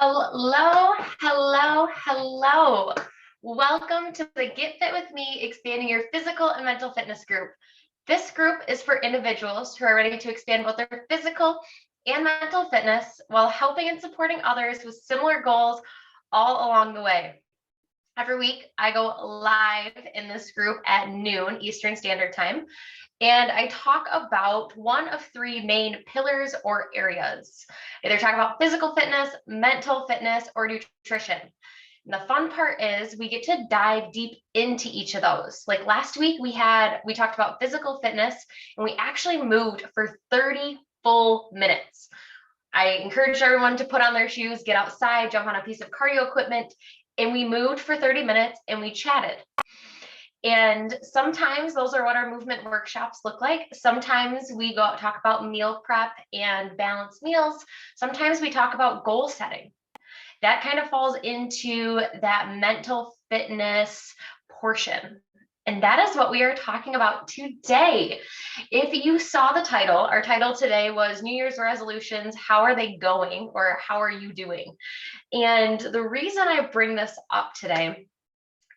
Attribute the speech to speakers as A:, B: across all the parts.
A: Hello, hello, hello. Welcome to the Get Fit With Me, Expanding Your Physical and Mental Fitness group. This group is for individuals who are ready to expand both their physical and mental fitness while helping and supporting others with similar goals all along the way. Every week, I go live in this group at noon Eastern Standard Time, and I talk about one of three main pillars or areas. Either talk about physical fitness, mental fitness, or nutrition. And the fun part is we get to dive deep into each of those. Like last week, we talked about physical fitness, and we actually moved for 30 full minutes. I encouraged everyone to put on their shoes, get outside, jump on a piece of cardio equipment, and we moved for 30 minutes and we chatted. And sometimes those are what our movement workshops look like. Sometimes we go out and talk about meal prep and balanced meals. Sometimes we talk about goal setting. That kind of falls into that mental fitness portion. And that is what we are talking about today. If you saw the title, our title today was New Year's Resolutions, How Are They Going? Or How Are You Doing? And the reason I bring this up today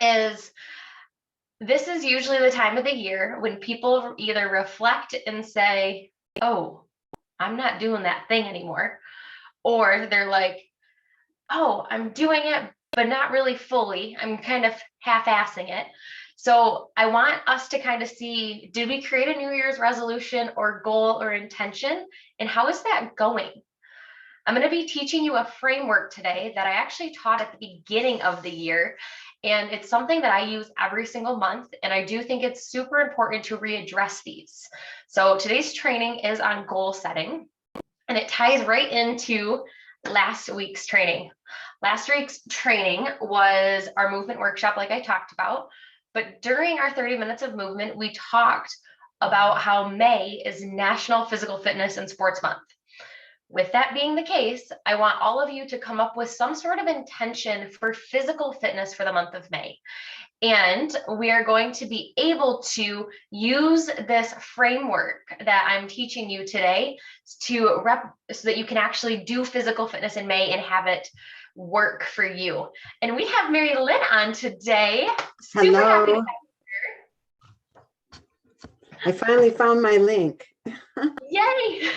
A: is this is usually the time of the year when people either reflect and say, oh, I'm not doing that thing anymore. Or they're like, oh, I'm doing it, but not really fully. I'm kind of half-assing it. So I want us to kind of see, did we create a New Year's resolution or goal or intention? And how is that going? I'm going to be teaching you a framework today that I actually taught at the beginning of the year. And it's something that I use every single month. And I do think it's super important to readdress these. So today's training is on goal setting, and it ties right into last week's training. Last week's training was our movement workshop, like I talked about. But during our 30 minutes of movement, we talked about how May is National Physical Fitness and Sports Month. With that being the case, I want all of you to come up with some sort of intention for physical fitness for the month of May. And we are going to be able to use this framework that I'm teaching you today so that you can actually do physical fitness in May and have it work for you. And we have Mary Lynn on today. Super happy to have
B: you. I finally found my link.
A: Yay!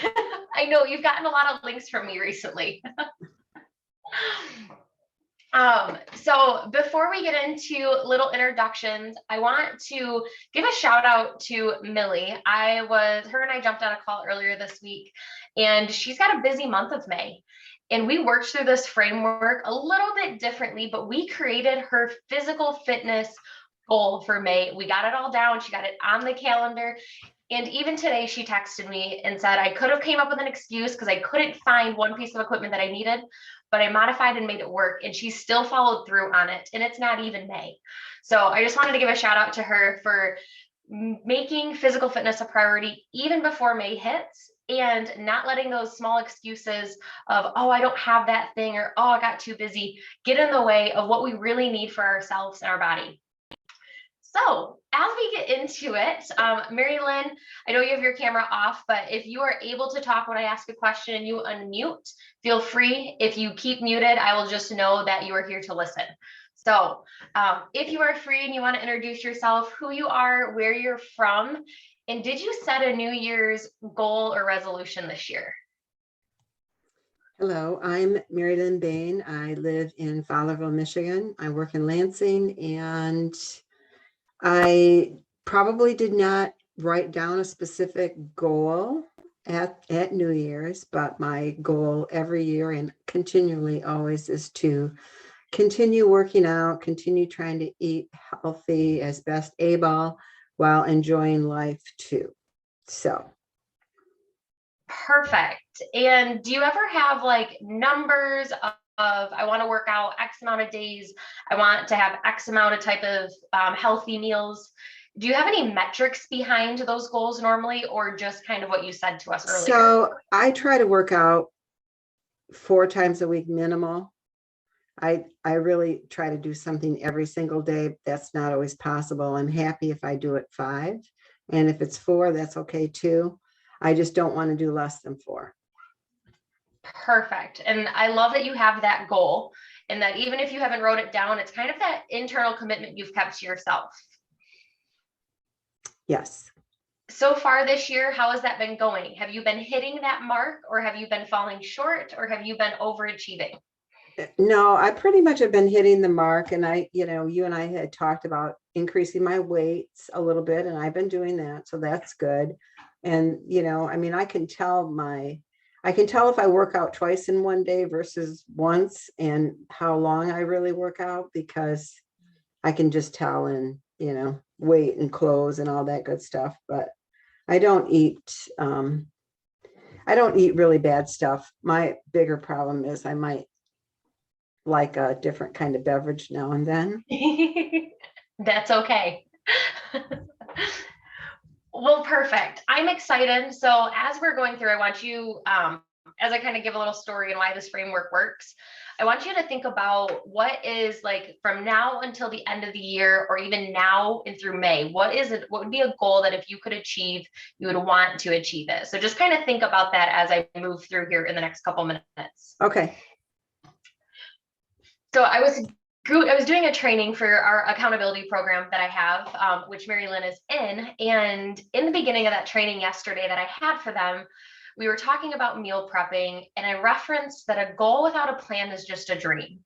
A: I know you've gotten a lot of links from me recently. So before we get into little introductions, I want to give a shout out to Millie. Her and I jumped on a call earlier this week, and she's got a busy month of May. And we worked through this framework a little bit differently, but we created her physical fitness goal for May. We got it all down. She got it on the calendar. And even today, she texted me and said, I could have came up with an excuse because I couldn't find one piece of equipment that I needed, but I modified and made it work. And she still followed through on it. And it's not even May. So I just wanted to give a shout out to her for making physical fitness a priority even before May hits, and not letting those small excuses of, oh, I don't have that thing, or, oh, I got too busy, get in the way of what we really need for ourselves and our body. So as we get into it, Mary Lynn, I know you have your camera off, but if you are able to talk when I ask a question and you unmute, feel free. If you keep muted, I will just know that you are here to listen. So if you are free and you want to introduce yourself, who you are, where you're from, and did you set a New Year's goal or resolution this year?
B: Hello, I'm Mary Lynn Bain. I live in Fowlerville, Michigan. I work in Lansing, and I probably did not write down a specific goal at New Year's, but my goal every year and continually always is to continue working out, continue trying to eat healthy as best able while enjoying life too. So.
A: Perfect. And do you ever have like numbers of I want to work out X amount of days, I want to have X amount of type of healthy meals? Do you have any metrics behind those goals normally, or just kind of what you said to us earlier?
B: So I try to work out 4 times a week minimal. I really try to do something every single day. That's not always possible. I'm happy if I do it 5. And if it's 4, that's okay too. I just don't want to do less than 4.
A: Perfect. And I love that you have that goal, and that even if you haven't wrote it down, it's kind of that internal commitment you've kept to yourself.
B: Yes.
A: So far this year, how has that been going? Have you been hitting that mark, or have you been falling short, or have you been overachieving?
B: No, I pretty much have been hitting the mark, and you and I had talked about increasing my weights a little bit, and I've been doing that. So that's good. And, I mean, I can tell if I work out twice in one day versus once, and how long I really work out, because I can just tell in, weight and clothes and all that good stuff. But I don't eat, I don't eat really bad stuff. My bigger problem is I might like a different kind of beverage now and then.
A: That's okay. Well, perfect. I'm excited. So as we're going through, I want you, as I kind of give a little story and why this framework works, I want you to think about what is, like, from now until the end of the year, or even now and through May, what is it? What would be a goal that if you could achieve, you would want to achieve it? So just kind of think about that as I move through here in the next couple minutes.
B: Okay.
A: So I was doing a training for our accountability program that I have, which Mary Lynn is in. And in the beginning of that training yesterday that I had for them, we were talking about meal prepping, and I referenced that a goal without a plan is just a dream.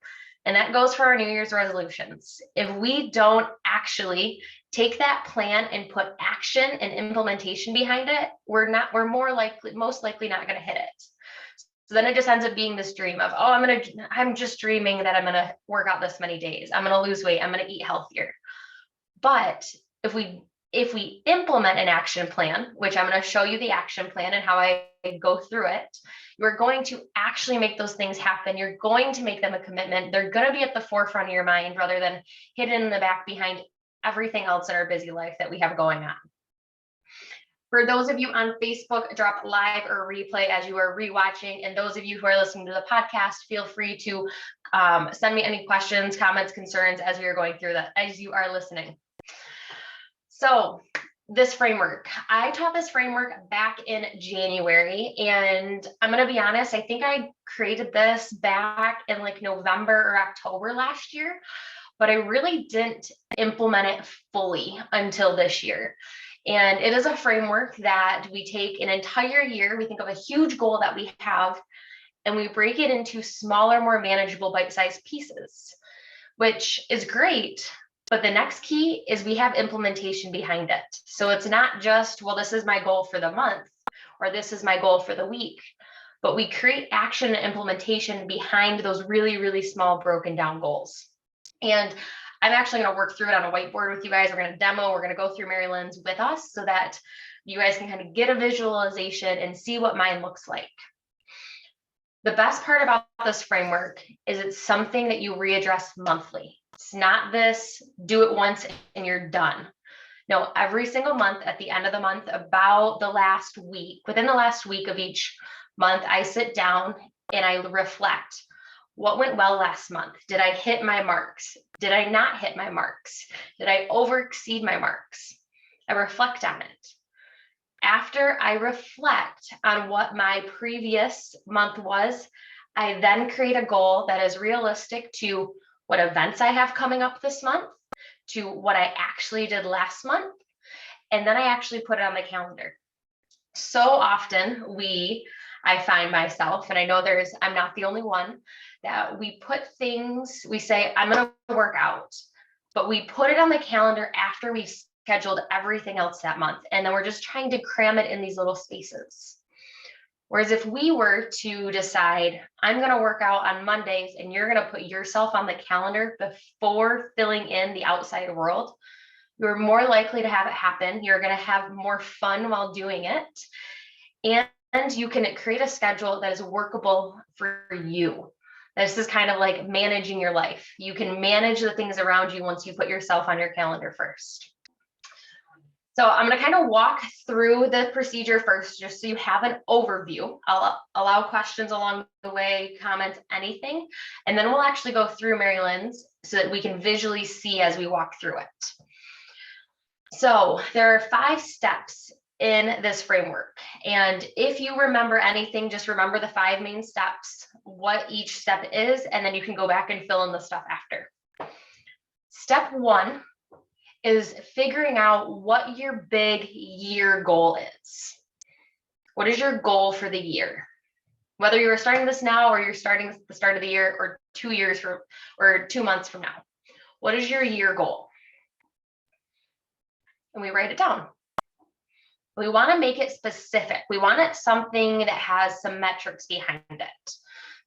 A: And that goes for our New Year's resolutions. If we don't actually take that plan and put action and implementation behind it, we're most likely not going to hit it. So then it just ends up being this dream of, oh, I'm just dreaming that I'm going to work out this many days. I'm going to lose weight. I'm going to eat healthier. But if we implement an action plan, which I'm going to show you the action plan and how I go through it, you're going to actually make those things happen. You're going to make them a commitment. They're going to be at the forefront of your mind rather than hidden in the back behind everything else in our busy life that we have going on. For those of you on Facebook, drop live or replay as you are rewatching. And those of you who are listening to the podcast, feel free to send me any questions, comments, concerns as we are going through that, as you are listening. So this framework, I taught this framework back in January, and I'm going to be honest, I think I created this back in like November or October last year, but I really didn't implement it fully until this year. And it is a framework that we take an entire year. We think of a huge goal that we have, and we break it into smaller, more manageable bite-sized pieces, which is great. But the next key is we have implementation behind it. So it's not just, well, this is my goal for the month, or this is my goal for the week, but we create action and implementation behind those really, really small broken down goals. And I'm actually going to work through it on a whiteboard with you guys. We're going to demo, we're going to go through Mary Lynn's with us so that you guys can kind of get a visualization and see what mine looks like. The best part about this framework is it's something that you readdress monthly. It's not this, do it once and you're done. No, every single month, at the end of the month, about the last week, within the last week of each month, I sit down and I reflect. What went well last month? Did I hit my marks? Did I not hit my marks? Did I overexceed my marks? I reflect on it. After I reflect on what my previous month was, I then create a goal that is realistic to what events I have coming up this month, to what I actually did last month, and then I actually put it on the calendar. So often I find myself, and I know I'm not the only one, that we put things, we say, I'm going to work out, but we put it on the calendar after we've scheduled everything else that month. And then we're just trying to cram it in these little spaces. Whereas if we were to decide, I'm going to work out on Mondays, and you're going to put yourself on the calendar before filling in the outside world, you're more likely to have it happen. You're going to have more fun while doing it. And you can create a schedule that is workable for you. This is kind of like managing your life. You can manage the things around you once you put yourself on your calendar first. So I'm going to kind of walk through the procedure first, just so you have an overview. I'll allow questions along the way, comments, anything. And then we'll actually go through Mary Lynn's so that we can visually see as we walk through it. So there are 5 steps in this framework. And if you remember anything, just remember the 5 main steps, what each step is, and then you can go back and fill in the stuff after. Step 1 is figuring out what your big year goal is. What is your goal for the year? Whether you're starting this now or you're starting at the start of the year or 2 years from or 2 months from now, what is your year goal? And we write it down. We want to make it specific. We want it something that has some metrics behind it.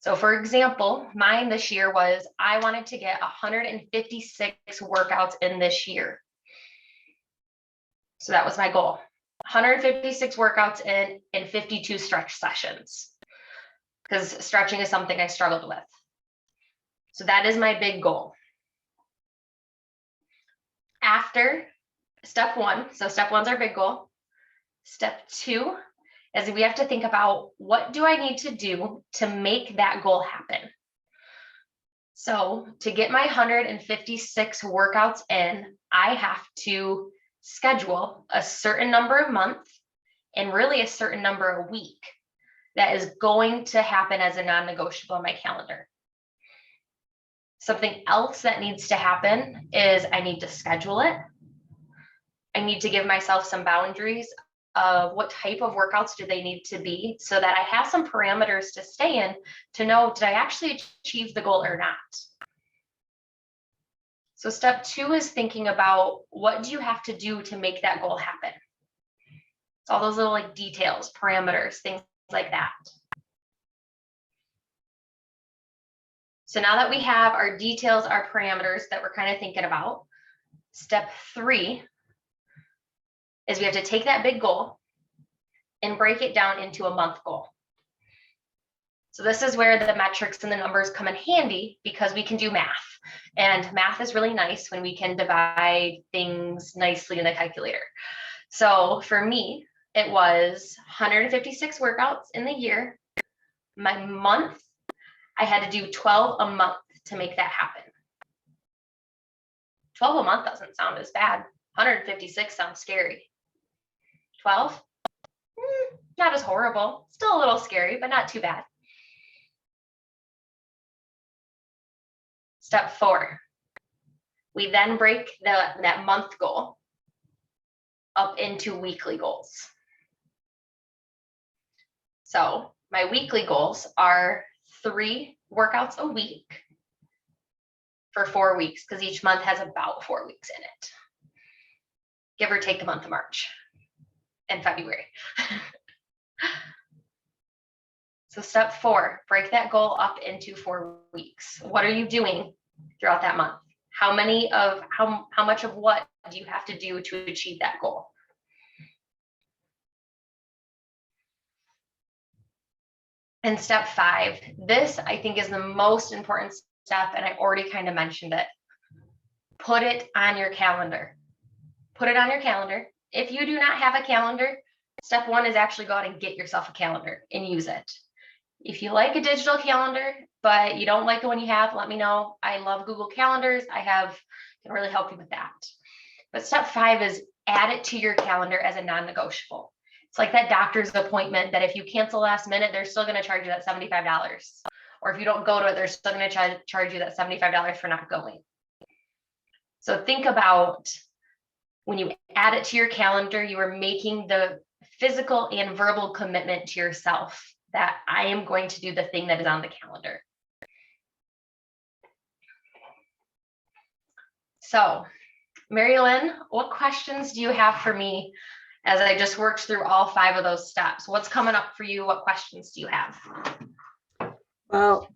A: So for example, mine this year was I wanted to get 156 workouts in this year. So that was my goal. 156 workouts in 52 stretch sessions, because stretching is something I struggled with. So that is my big goal. After step 1, so step 1's our big goal. Step 2 is we have to think about, what do I need to do to make that goal happen? So to get my 156 workouts in, I have to schedule a certain number of months and really a certain number a week that is going to happen as a non-negotiable on my calendar. Something else that needs to happen is I need to schedule it. I need to give myself some boundaries of what type of workouts do they need to be, so that I have some parameters to stay in to know, did I actually achieve the goal or not? So step 2 is thinking about, what do you have to do to make that goal happen? It's all those little like details, parameters, things like that. So now that we have our details, our parameters that we're kind of thinking about, step 3 is we have to take that big goal and break it down into a month goal. So this is where the metrics and the numbers come in handy, because we can do math. And math is really nice when we can divide things nicely in the calculator. So for me, it was 156 workouts in the year. My month, I had to do 12 a month to make that happen. 12 a month doesn't sound as bad. 156 sounds scary. 12? Not as horrible. Still a little scary, but not too bad. Step 4, we then break that month goal up into weekly goals. So my weekly goals are 3 workouts a week for 4 weeks, because each month has about 4 weeks in it, give or take the month of March and February. So step 4, break that goal up into 4 weeks. What are you doing throughout that month? How much of what do you have to do to achieve that goal? And step 5, this I think is the most important step, and I already kind of mentioned it. Put it on your calendar. Put it on your calendar. If you do not have a calendar, step 1 is actually go out and get yourself a calendar and use it. If you like a digital calendar, but you don't like the one you have, let me know. I love Google Calendars. Can really help you with that. But step 5 is add it to your calendar as a non-negotiable. It's like that doctor's appointment that if you cancel last minute, they're still going to charge you that $75. Or if you don't go to it, they're still going to charge you that $75 for not going. So think about, when you add it to your calendar, you are making the physical and verbal commitment to yourself that I am going to do the thing that is on the calendar. So, Mary Lynn, what questions do you have for me as I just worked through all 5 of those steps? What's coming up for you? What questions do you have?
B: Well,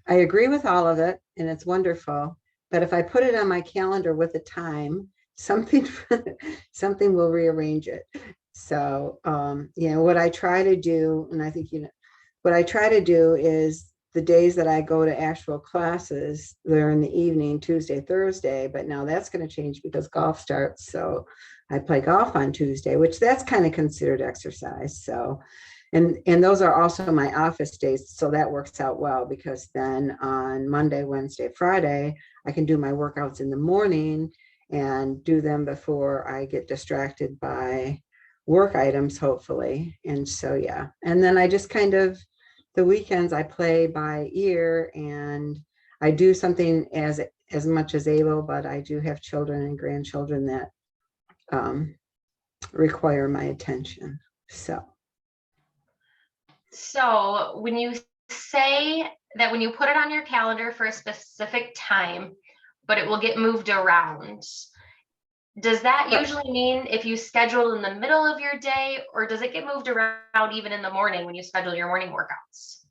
B: I agree with all of it, and it's wonderful. But if I put it on my calendar with a time, something will rearrange it. So, what I try to do, and I think, what I try to do is the days that I go to actual classes, they're in the evening, Tuesday, Thursday, but now that's going to change because golf starts. So I play golf on Tuesday, which that's kind of considered exercise. So, and those are also my office days. So that works out well, because then on Monday, Wednesday, Friday, I can do my workouts in the morning and do them before I get distracted by work items, hopefully. And so, yeah. And then I just kind of, the weekends I play by ear, and I do something as much as able, but I do have children and grandchildren that require my attention. So
A: when you say that when you put it on your calendar for a specific time, but it will get moved around, does that usually mean if you schedule in the middle of your day, or does it get moved around even in the morning when you schedule your morning workouts?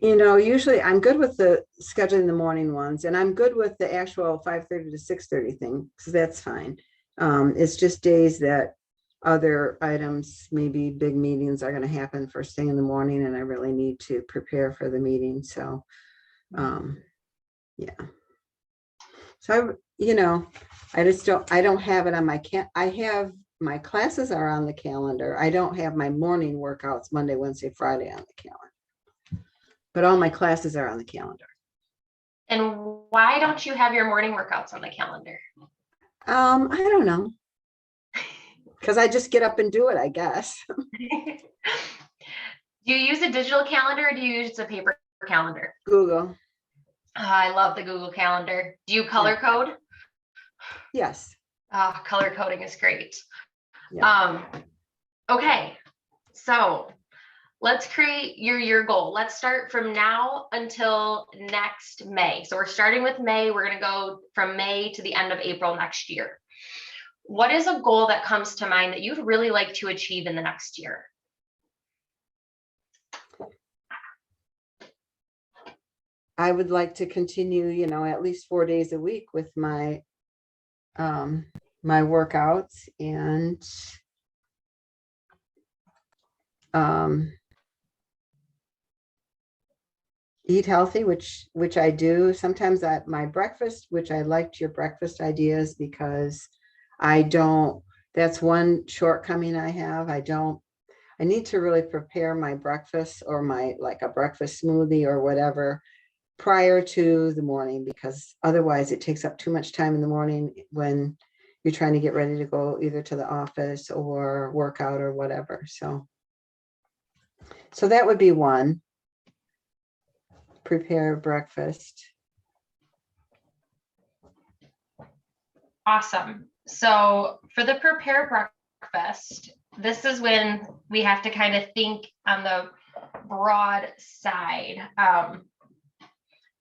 B: Usually I'm good with the scheduling the morning ones, and I'm good with the actual 5:30 to 6:30 thing, so that's fine. It's just days that other items, maybe big meetings, are going to happen first thing in the morning, and I really need to prepare for the meeting. So, yeah. So I don't have it on my I have my classes are on the calendar. I don't have my morning workouts Monday, Wednesday, Friday on the calendar. But all my classes are on the calendar.
A: And why don't you have your morning workouts on the calendar?
B: I don't know. Because I just get up and do it, I guess.
A: Do you use a digital calendar, or do you use a paper calendar?
B: Google.
A: I love the Google Calendar. Do you color code?
B: Yes.
A: Color coding is great.
B: Yeah.
A: Okay, so let's create your year goal. Let's start from now until next May. So we're starting with May. We're going to go from May to the end of April next year. What is a goal that comes to mind that you'd really like to achieve in the next year?
B: I would like to continue, at least 4 days a week with my my workouts, and eat healthy, which I do. Sometimes my breakfast, which I liked your breakfast ideas, because that's one shortcoming I have. I need to really prepare my breakfast, or like a breakfast smoothie or whatever, prior to the morning, because otherwise it takes up too much time in the morning when you're trying to get ready to go either to the office or work out or whatever. So that would be one. Prepare breakfast.
A: Awesome. So for the prepare breakfast, this is when we have to kind of think on the broad side.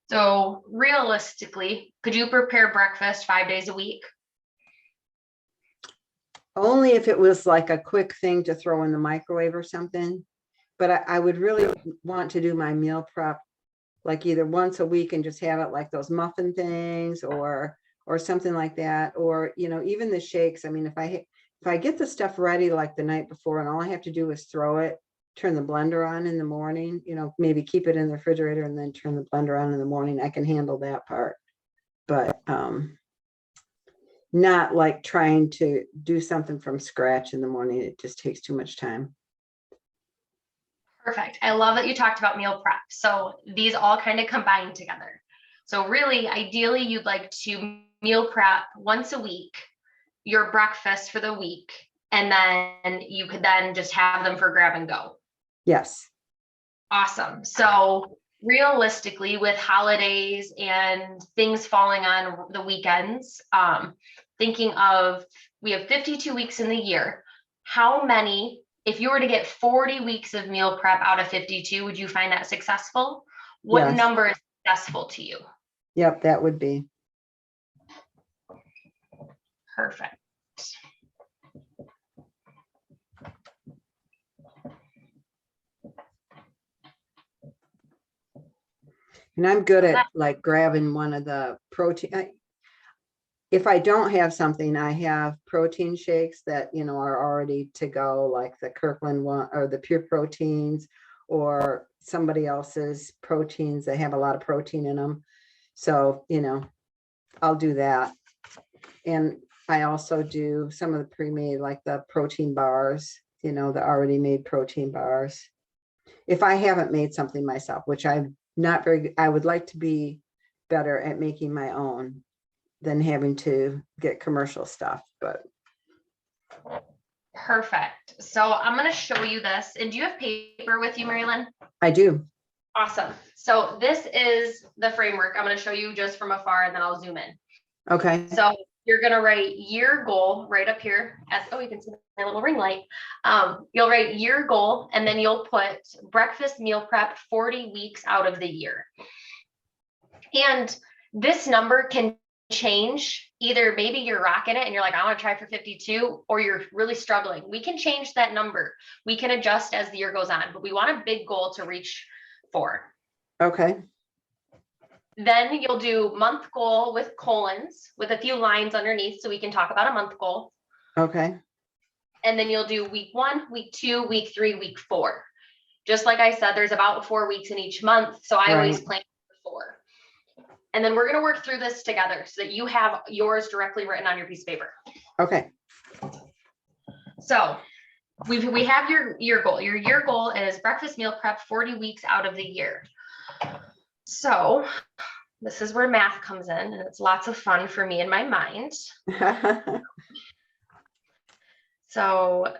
A: So realistically, could you prepare breakfast 5 days a week?
B: Only if it was like a quick thing to throw in the microwave or something. But I would really want to do my meal prep like either once a week and just have it like those muffin things, or something like that. Or, even the shakes. I mean, if I get the stuff ready like the night before, and all I have to do is throw it, turn the blender on in the morning, maybe keep it in the refrigerator and then turn the blender on in the morning, I can handle that part. But not like trying to do something from scratch in the morning. It just takes too much time.
A: Perfect. I love that you talked about meal prep. So these all kind of combine together. So really, ideally, you'd like to meal prep once a week, your breakfast for the week, and then you could then just have them for grab and go.
B: Yes.
A: Awesome. So realistically, with holidays and things falling on the weekends, thinking of, we have 52 weeks in the year. How many, if you were to get 40 weeks of meal prep out of 52, would you find that successful? What
B: Yes.
A: number is successful to you?
B: Yep, that would be.
A: Perfect.
B: And I'm good at like grabbing one of the protein. If I don't have something, I have protein shakes that, are already to go, like the Kirkland one or the Pure Proteins, or somebody else's proteins. They have a lot of protein in them. So, I'll do that. And I also do some of the pre-made, like the protein bars, the already made protein bars. If I haven't made something myself, which I'm not very good, I would like to be better at making my own than having to get commercial stuff. But
A: Perfect. So I'm going to show you this. And do you have paper with you, Marilyn?
B: I do.
A: Awesome. So this is the framework. I'm going to show you just from afar and then I'll zoom in.
B: Okay.
A: So you're going to write year goal right up here. Oh, you can see my little ring light. You'll write year goal and then you'll put breakfast meal prep 40 weeks out of the year. And this number can change. Either maybe you're rocking it and you're like, I want to try for 52, or you're really struggling. We can change that number. We can adjust as the year goes on, but we want a big goal to reach for.
B: Okay.
A: Then you'll do month goal with colons with a few lines underneath so we can talk about a month goal.
B: Okay.
A: And then you'll do week 1, week 2, week 3, week 4. Just like I said, there's about 4 weeks in each month. So I always plan for 4. And then we're going to work through this together so that you have yours directly written on your piece of paper.
B: Okay.
A: So we have your goal. Your year goal is breakfast meal prep 40 weeks out of the year. So this is where math comes in, and it's lots of fun for me in my mind. So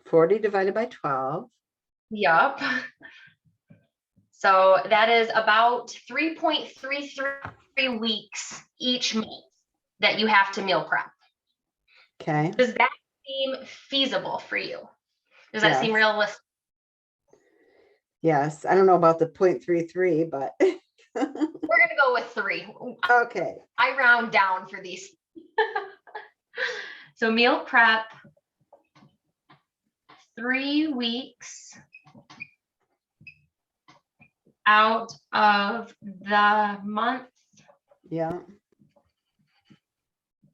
B: 40 divided by 12.
A: Yup. So that is about 3.33 weeks each month that you have to meal prep.
B: Okay.
A: Does that seem feasible for you? Does that seem realistic?
B: Yes. I don't know about the 0.33, but
A: we're going to go with 3.
B: Okay.
A: I round down for these. So meal prep 3 weeks out of the month.
B: Yeah.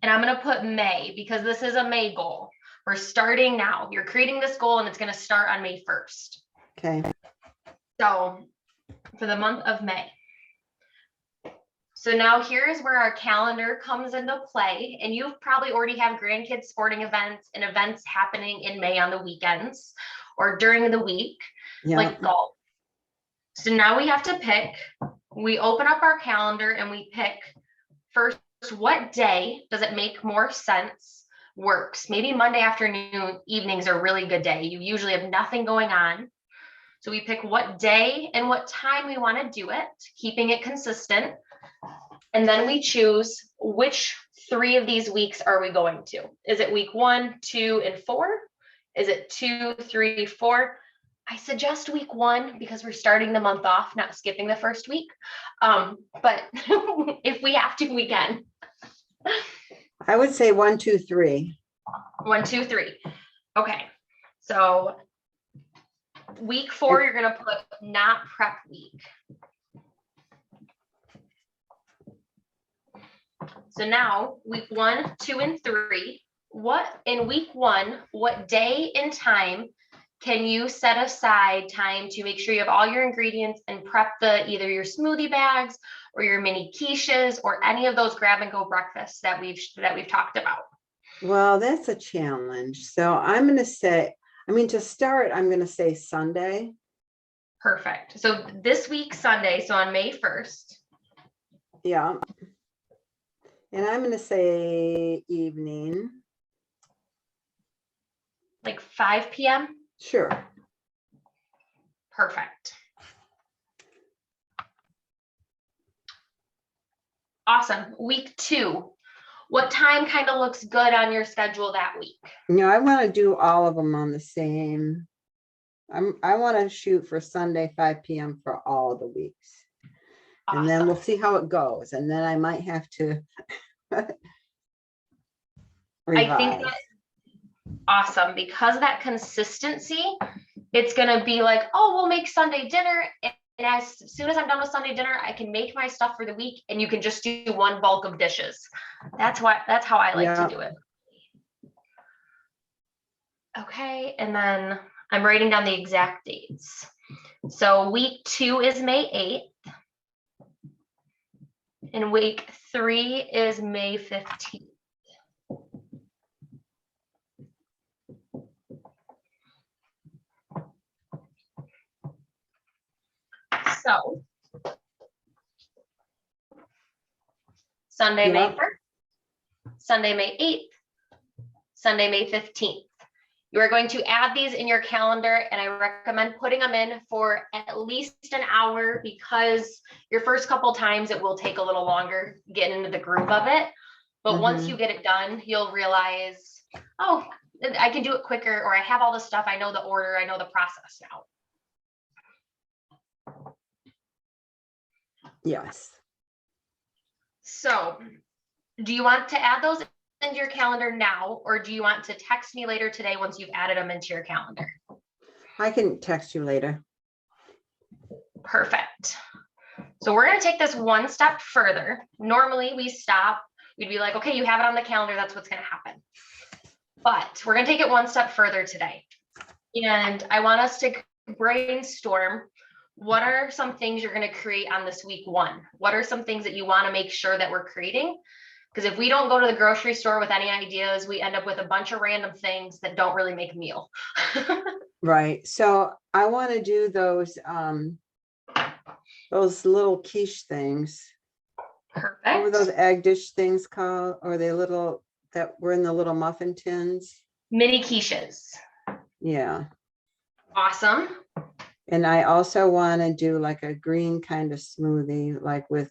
A: And I'm going to put May because this is a May goal. We're starting now. You're creating this goal and it's going to start on May 1st.
B: Okay.
A: So for the month of May. So now here's where our calendar comes into play. And you probably already have grandkids sporting events and events happening in May on the weekends or during the week, like golf. So now we have to pick, we open up our calendar and we pick first, what day does it make more sense works? Maybe Monday afternoon, evenings are a really good day. You usually have nothing going on. So we pick what day and what time we want to do it, keeping it consistent. And then we choose which 3 of these weeks are we going to? Is it week 1, 2, and 4? Is it 2, 3, 4? I suggest week 1 because we're starting the month off, not skipping the first week. But if we have to, we can.
B: I would say 1, 2, 3.
A: 1, 2, 3. Okay. So week 4, you're going to put not prep week. So now week 1, 2, and 3, in week 1, what day and time can you set aside time to make sure you have all your ingredients and prep either your smoothie bags or your mini quiches or any of those grab and go breakfasts that we've talked about?
B: Well, that's a challenge. So I'm going to say, to start, I'm going to say Sunday.
A: Perfect. So this week, Sunday, so on May 1st.
B: Yeah. And I'm going to say evening.
A: Like 5 p.m.?
B: Sure.
A: Perfect. Awesome. Week 2. What time kind of looks good on your schedule that week?
B: I want to do all of them on the same. I want to shoot for Sunday, 5 p.m. for all the weeks. Awesome. And then we'll see how it goes. And then I might have to revise.
A: I think that's awesome because of that consistency. It's going to be like, oh, we'll make Sunday dinner. And as soon as I'm done with Sunday dinner, I can make my stuff for the week and you can just do one bulk of dishes. That's how I like to do it. Okay. And then I'm writing down the exact dates. So week 2 is May 8th. And week 3 is May 15th. So Sunday, May 1st, Sunday, May 8th, Sunday, May 15th. You are going to add these in your calendar, and I recommend putting them in for at least an hour, because your first couple times it will take a little longer getting into the groove of it. But once you get it done, you'll realize, oh, I can do it quicker, or I have all the stuff. I know the order. I know the process now.
B: Yes.
A: So do you want to add those into your calendar now, or do you want to text me later today once you've added them into your calendar?
B: I can text you later.
A: Perfect. So we're going to take this one step further. Normally we stop, we'd be like, okay, you have it on the calendar, that's what's going to happen. But we're going to take it one step further today. And I want us to brainstorm, what are some things you're going to create on this week one? What are some things that you want to make sure that we're creating? Because if we don't go to the grocery store with any ideas, we end up with a bunch of random things that don't really make a meal.
B: Right. So I want to do those little quiche things.
A: Perfect.
B: What were those egg dish things called? Or they little that were in the little muffin tins?
A: Mini quiches.
B: Yeah.
A: Awesome.
B: And I also want to do like a green kind of smoothie, like with,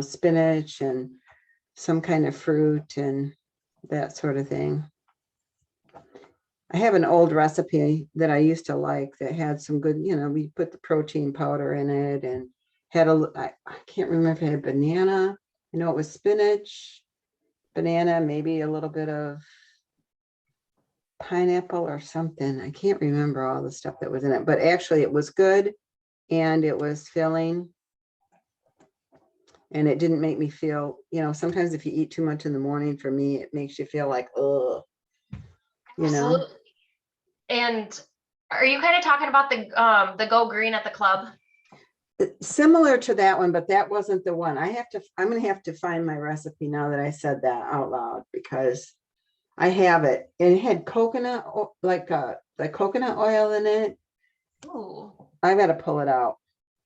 B: spinach and some kind of fruit and that sort of thing. I have an old recipe that I used to like that had some good, we put the protein powder in it and had I can't remember if it had banana. I know it was spinach, banana, maybe a little bit of pineapple or something. I can't remember all the stuff that was in it, but actually it was good and it was filling. And it didn't make me feel, sometimes if you eat too much in the morning, for me, it makes you feel like, oh,
A: Absolutely. And are you kind of talking about the Go Green at the club?
B: Similar to that one, but that wasn't the one. I'm going to have to find my recipe now that I said that out loud, because I have it. And it had coconut, like the coconut oil in it.
A: Ooh.
B: I've got to pull it out,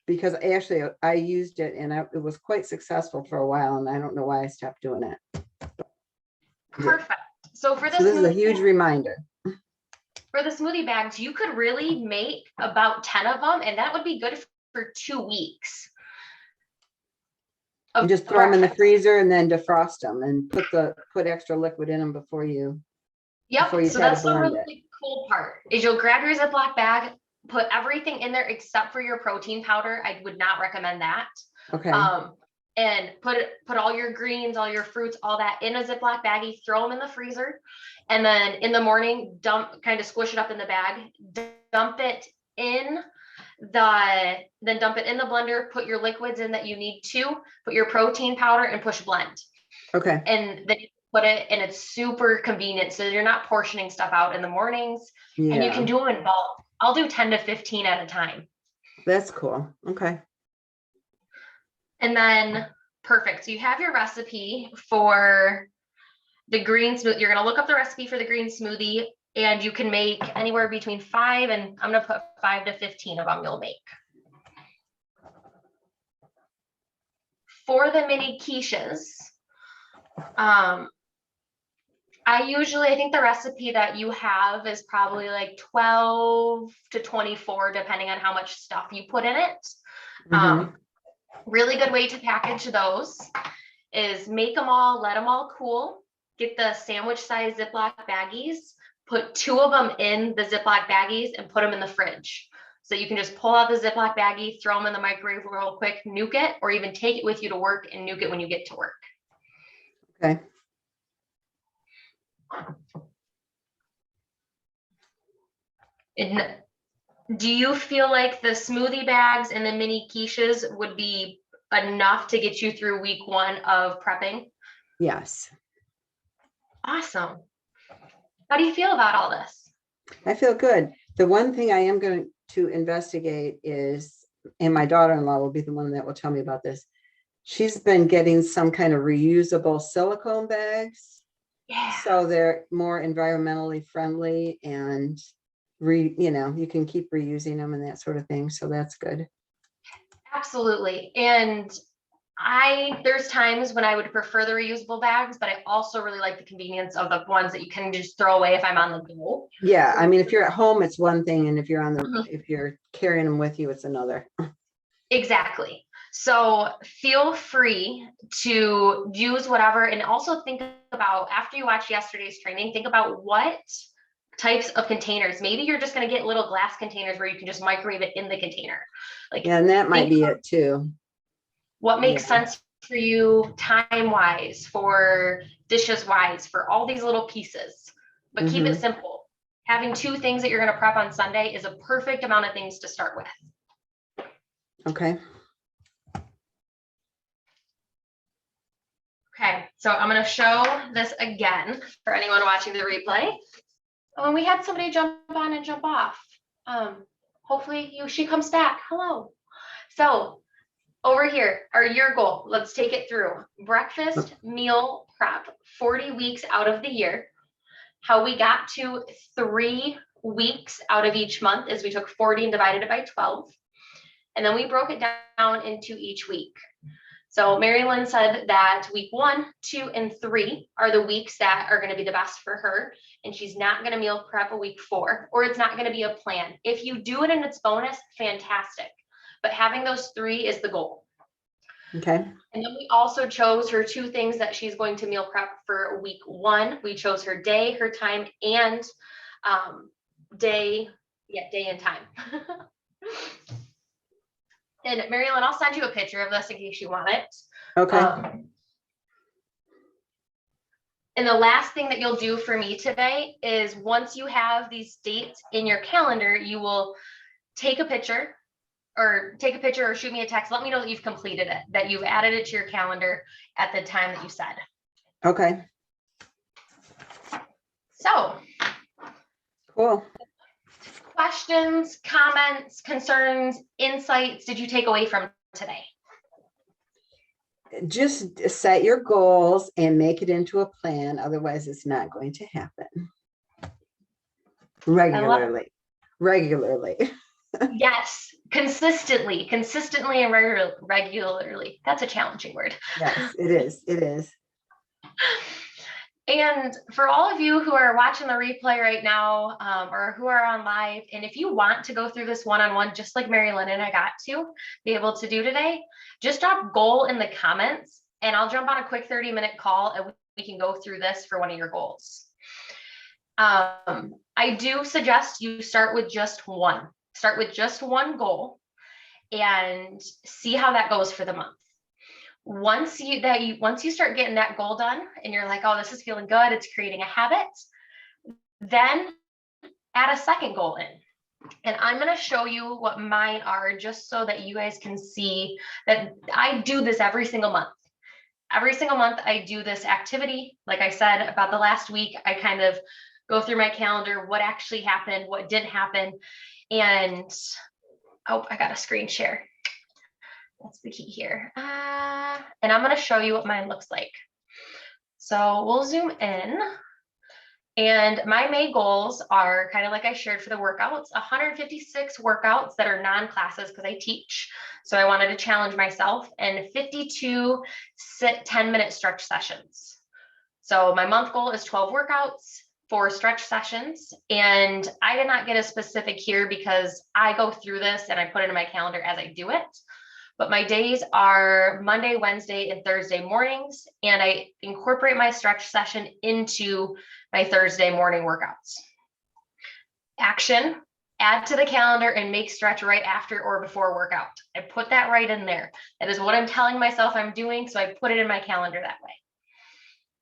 B: because actually I used it and it was quite successful for a while, and I don't know why I stopped doing it.
A: Perfect. So for
B: So this is a huge reminder.
A: For the smoothie bags, you could really make about 10 of them, and that would be good for 2 weeks.
B: And just throw them in the freezer and then defrost them and put extra liquid in them before you.
A: Yep.
B: Before you
A: So
B: try to
A: that's the
B: blend
A: really cool part, is you'll grab your Ziploc bag, put everything in there except for your protein powder. I would not recommend that.
B: Okay.
A: And put all your greens, all your fruits, all that in a Ziploc baggie, throw them in the freezer. And then in the morning, kind of squish it up in the bag, dump it in then dump it in the blender, put your liquids in that you need to, put your protein powder and push blend.
B: Okay.
A: And then you put it, and it's super convenient. So you're not portioning stuff out in the mornings, and you can do them in bulk. I'll do 10 to 15 at a time.
B: That's cool. Okay.
A: And then perfect. So you have your recipe for the green smoothie. You're going to look up the recipe for the green smoothie, and you can make anywhere between 5 and I'm going to put 5 to 15 of them you'll make. For the mini quiches, I think the recipe that you have is probably like 12 to 24, depending on how much stuff you put in it. Really good way to package those is make them all, let them all cool, get the sandwich size Ziploc baggies, put 2 of them in the Ziploc baggies and put them in the fridge. So you can just pull out the Ziploc baggie, throw them in the microwave real quick, nuke it, or even take it with you to work and nuke it when you get to work.
B: Okay.
A: And do you feel like the smoothie bags and the mini quiches would be enough to get you through week 1 of prepping?
B: Yes.
A: Awesome. How do you feel about all this?
B: I feel good. The one thing I am going to investigate is, and my daughter-in-law will be the one that will tell me about this. She's been getting some kind of reusable silicone bags.
A: Yeah.
B: So they're more environmentally friendly, and you can keep reusing them and that sort of thing. So that's good.
A: Absolutely. And There's times when I would prefer the reusable bags, but I also really like the convenience of the ones that you can just throw away if I'm on the go.
B: Yeah, I mean, if you're at home, it's one thing, and if you're
A: Mhm.
B: if you're carrying them with you, it's another.
A: Exactly. So feel free to use whatever, and also think about, after you watch yesterday's training, think about what types of containers. Maybe you're just going to get little glass containers where you can just microwave it in the container. Like,
B: Yeah, and that might
A: think
B: be it too.
A: what makes
B: Yeah.
A: sense for you time wise, for dishes wise, for all these little pieces, but keep it
B: Mhm.
A: simple. Having 2 things that you're going to prep on Sunday is a perfect amount of things to start with.
B: Okay.
A: Okay, so I'm going to show this again for anyone watching the replay. When we had somebody jump on and jump off, hopefully she comes back. Hello. So over here are your goal. Let's take it through. Breakfast meal prep, 40 weeks out of the year. How we got to 3 weeks out of each month is we took 40 and divided it by 12. And then we broke it down into each week. So Mary Lynn said that week 1, 2, and 3 are the weeks that are going to be the best for her. And she's not going to meal prep a week 4, or it's not going to be a plan. If you do it and it's bonus, fantastic. But having those 3 is the goal.
B: Okay.
A: And then we also chose her 2 things that she's going to meal prep for week 1. We chose her day, her time, and day and time. And Mary Lynn, I'll send you a picture of this in case you want it.
B: Okay.
A: And the last thing that you'll do for me today is, once you have these dates in your calendar, you will take a picture or shoot me a text. Let me know that you've completed it, that you've added it to your calendar at the time that you said.
B: Okay.
A: So,
B: Cool.
A: questions, comments, concerns, insights did you take away from today?
B: Just set your goals and make it into a plan. Otherwise, it's not going to happen. Regularly.
A: Yes, consistently and regularly. That's a challenging word.
B: Yes, it is. It is.
A: And for all of you who are watching the replay right now, or who are on live, and if you want to go through this one-on-one, just like Mary Lynn and I got to be able to do today, just drop goal in the comments and I'll jump on a quick 30-minute call and we can go through this for one of your goals. I do suggest you start with just one. Start with just one goal and see how that goes for the month. Once you start getting that goal done and you're like, oh, this is feeling good, it's creating a habit, then add a second goal in. And I'm going to show you what mine are, just so that you guys can see that I do this every single month. Every single month I do this activity. Like I said, about the last week, I kind of go through my calendar, what actually happened, what didn't happen. And oh, I got a screen share. That's the key here. And I'm going to show you what mine looks like. So we'll zoom in. And my main goals are kind of like I shared for the workouts, 156 workouts that are non-classes because I teach. So I wanted to challenge myself, and 52 10-minute stretch sessions. So my month goal is 12 workouts, 4 stretch sessions. And I did not get a specific here because I go through this and I put it in my calendar as I do it. But my days are Monday, Wednesday, and Thursday mornings, and I incorporate my stretch session into my Thursday morning workouts. Action, add to the calendar and make stretch right after or before workout. I put that right in there. That is what I'm telling myself I'm doing, so I put it in my calendar that way.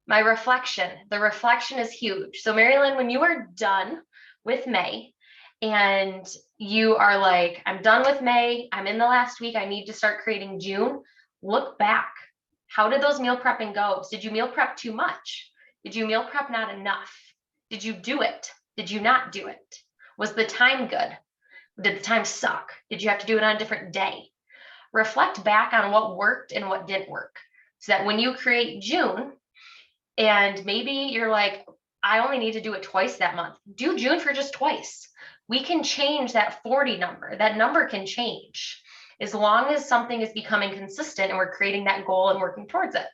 A: My reflection, the reflection is huge. So Mary Lynn, when you are done with May, and you are like, I'm done with May, I'm in the last week, I need to start creating June, look back. How did those meal prepping goes? Did you meal prep too much? Did you meal prep not enough? Did you do it? Did you not do it? Was the time good? Did the time suck? Did you have to do it on a different day? Reflect back on what worked and what didn't work, so that when you create June, and maybe you're like, I only need to do it twice that month, do June for just twice. We can change that 40 number. That number can change. as long as something is becoming consistent and we're creating that goal and working towards it.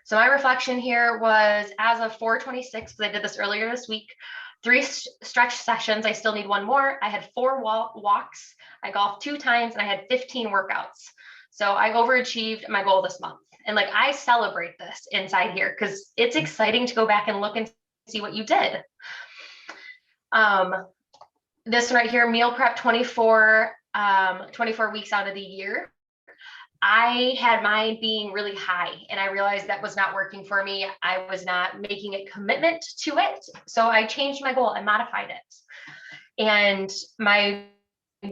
A: So my reflection here was, as of 4/26, because I did this earlier this week, 3 stretch sessions. I still need 1 more. I had 4 walks. I golfed 2 times and I had 15 workouts. So I overachieved my goal this month. And like, I celebrate this inside here because it's exciting to go back and look and see what you did. This one right here, meal prep 24 weeks out of the year. I had mine being really high and I realized that was not working for me. I was not making a commitment to it. So I changed my goal and modified it. And my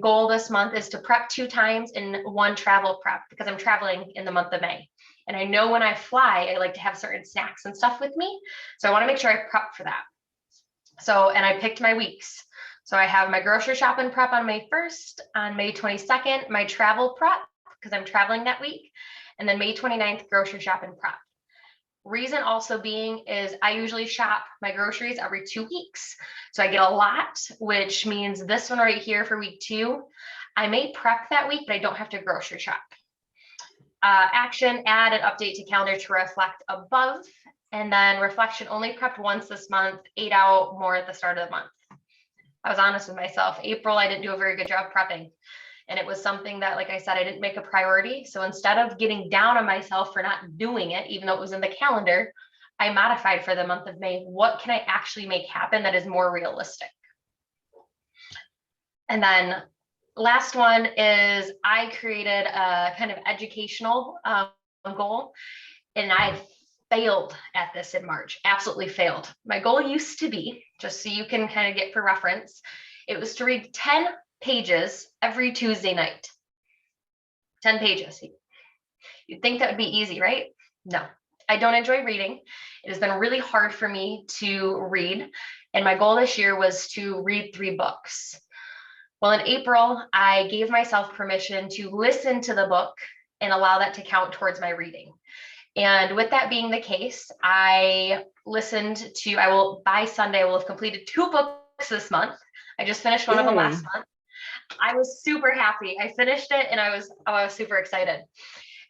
A: goal this month is to prep 2 times and 1 travel prep because I'm traveling in the month of May. And I know when I fly, I like to have certain snacks and stuff with me. So I want to make sure I prep for that. So, and I picked my weeks. So I have my grocery shopping prep on May 1st, on May 22nd, my travel prep, because I'm traveling that week. And then May 29th, grocery shopping prep. Reason also being is I usually shop my groceries every 2 weeks. So I get a lot, which means this one right here for week 2, I may prep that week, but I don't have to grocery shop. Action, add an update to calendar to reflect above. And then reflection, only prepped once this month, 8 out more at the start of the month. I was honest with myself. April, I didn't do a very good job prepping. And it was something that, like I said, I didn't make a priority. So instead of getting down on myself for not doing it, even though it was in the calendar, I modified for the month of May. What can I actually make happen that is more realistic? And then last one is I created a kind of educational goal, and I failed at this in March, absolutely failed. My goal used to be, just so you can kind of get for reference, it was to read 10 pages every Tuesday night. 10 pages. You'd think that would be easy, right? No, I don't enjoy reading. It has been really hard for me to read. And my goal this year was to read 3 books. Well, in April, I gave myself permission to listen to the book and allow that to count towards my reading. And with that being the case, I listened to, by Sunday, I will have completed 2 books this month. I just finished one of them last month. I was super happy. I finished it and I was super excited.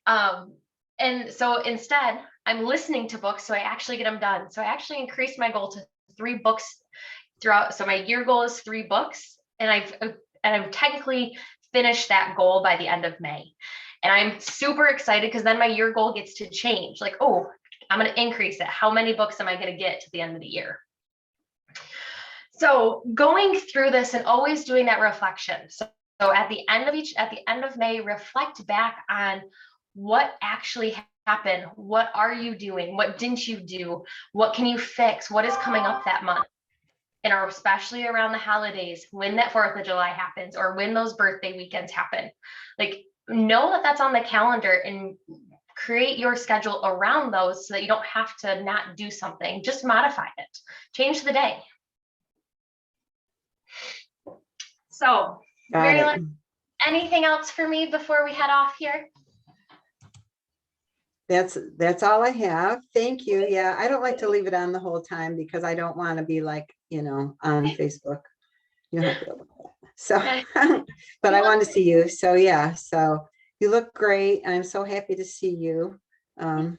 A: And so instead, I'm listening to books, so I actually get them done. So I actually increased my goal to 3 books throughout. So my year goal is 3 books, and I've technically finished that goal by the end of May. And I'm super excited because then my year goal gets to change. Like, oh, I'm going to increase it. How many books am I going to get to the end of the year? So going through this and always doing that reflection. So at the end of May, reflect back on what actually happened. What are you doing? What didn't you do? What can you fix? What is coming up that month? And especially around the holidays, when that 4th of July happens or when those birthday weekends happen, like, know that that's on the calendar and create your schedule around those so that you don't have to not do something. Just modify it. Change the day. So, Marilyn, anything else for me before we head off here?
B: That's all I have. Thank you. Yeah, I don't like to leave it on the whole time because I don't want to be like, on Facebook. You have to. So, but I want to see you. So yeah, so you look great. I'm so happy to see you. And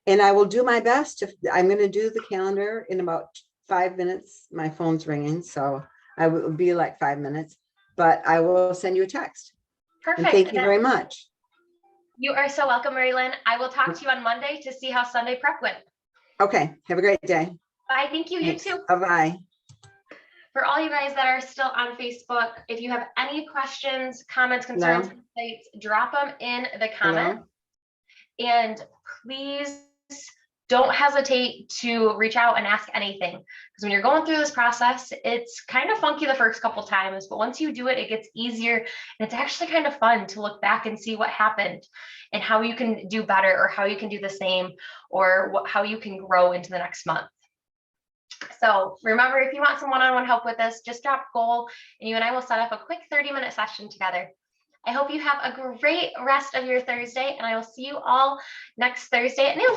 B: I will do my best. I'm going to do the calendar in about 5 minutes. My phone's ringing, so I will be like 5 minutes, but I will send you a text.
A: Perfect.
B: And thank you very much.
A: You are so welcome, Marilyn. I will talk to you on Monday to see how Sunday prep went.
B: Okay. Have a great day.
A: Bye. Thank you.
B: Thanks.
A: You too.
B: Bye-bye.
A: For all you guys that are still on Facebook, if you have any questions, comments, concerns, insights, drop them in the comments. And please don't hesitate to reach out and ask anything. Because when you're going through this process, it's kind of funky the first couple times, but once you do it, it gets easier. And it's actually kind of fun to look back and see what happened and how you can do better or how you can do the same or how you can grow into the next month. So remember, if you want some one-on-one help with this, just drop goal and you and I will set up a quick 30-minute session together. I hope you have a great rest of your Thursday, and I will see you all next Thursday at noon.